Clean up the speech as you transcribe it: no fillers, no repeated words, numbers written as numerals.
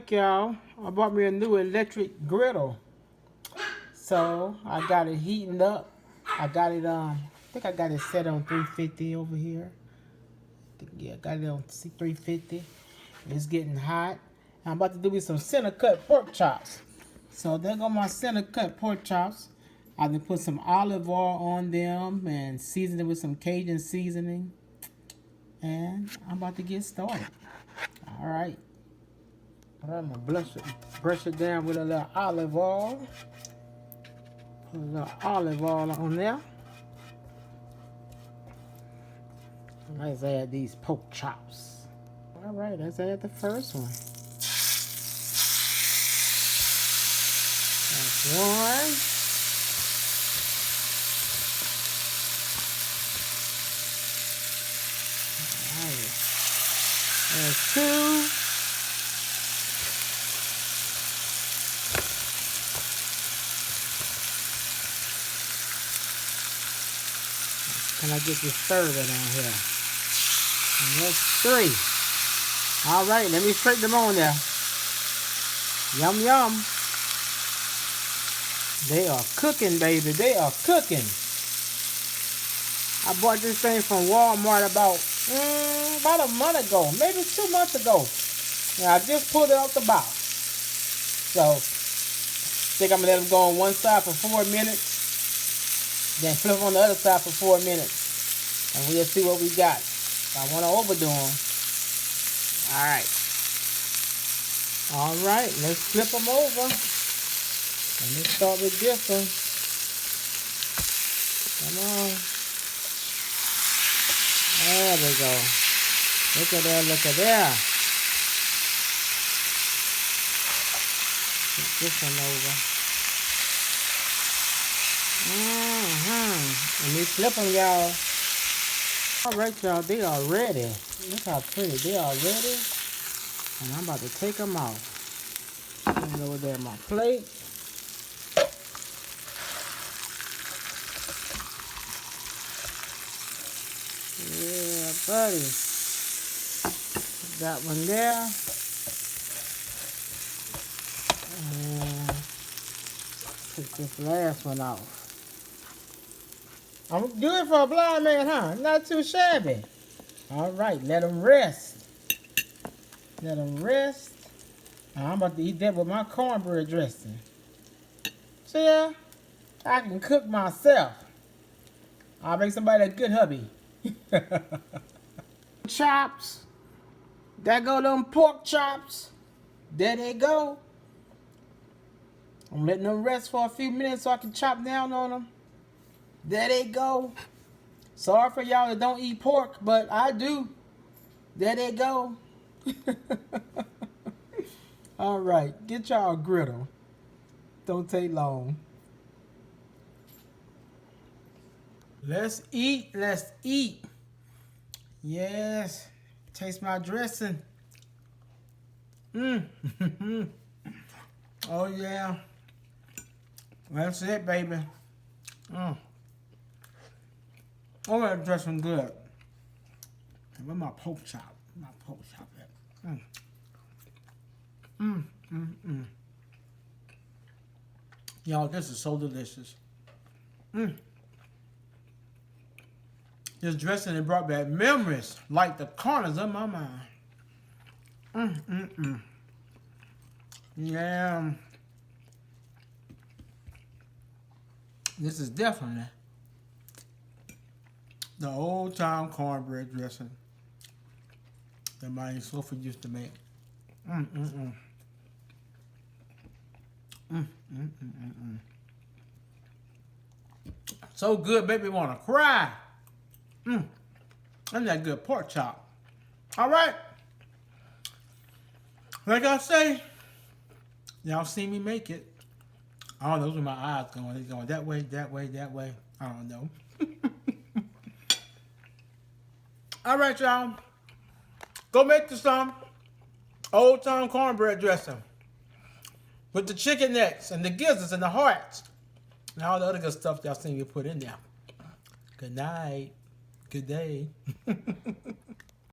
Y'all, I bought me a new electric griddle, so I got it heating up. I got it I think I got it set on 350 over here. Yeah, I got it on 350. It's getting hot. I'm about to do me some center cut pork chops. So there go my center cut pork chops. I can put some olive oil on them and season it with some Cajun seasoning. And I'm about to get started. All right. I'm gonna brush it down with a little olive oil. Put a little olive oil on there. Let's add these pork chops. All right, let's add the first one. That's one. All right. There's two. Can I get this third one down here? And that's three. All right, let me straighten them on there. Yum, yum. They are cooking, baby. They are cooking. I bought this thing from Walmart about a month ago, maybe 2 months ago. And I just pulled it off the box. So, I think I'm going to let them go on one side for 4 minutes. Then flip on the other side for 4 minutes. And we'll see what we got. I want to overdo them. Alright. Alright, let's flip them over. Let me start with this one. Come on. There we go. Look at there, look at there. Flip this one over. Let me flip them, y'all. Alright, y'all, they are ready. Look how pretty. They are ready. And I'm about to take them off. Put them over there on my plate. Yeah, buddy. That one there. And take this last one off. I'm good for a blind man, huh? Not too shabby. All right, let them rest. Let them rest. Now, I'm about to eat that with my cornbread dressing. See ya? I can cook myself. I'll make somebody a good hubby. Chops. There go them pork chops. There they go. I'm letting them rest for a few minutes so I can chop down on them. There they go. Sorry for y'all that don't eat pork, but I do. There they go. All right, get y'all a griddle. Don't take long. Let's eat. Let's eat. Yes. Taste my dressing. Oh yeah. That's it, baby. Oh, that dressing good. Where's my pork chop? My pork chop at? Y'all, this is so delicious. This dressing, it brought back memories like the corners of my mind. Yeah. This is definitely the old time cornbread dressing that my Aunt Sophie used to make. So good, baby, wanna cry. And that good pork chop. All right. Like I say, y'all see me make it. I don't know where my eyes going. They're going that way, that way, that way. I don't know. All right, y'all. Go make some old time cornbread dressing with the chicken necks and the gizzards and the hearts and all the other good stuff y'all seen me put in there. Good night. Good day.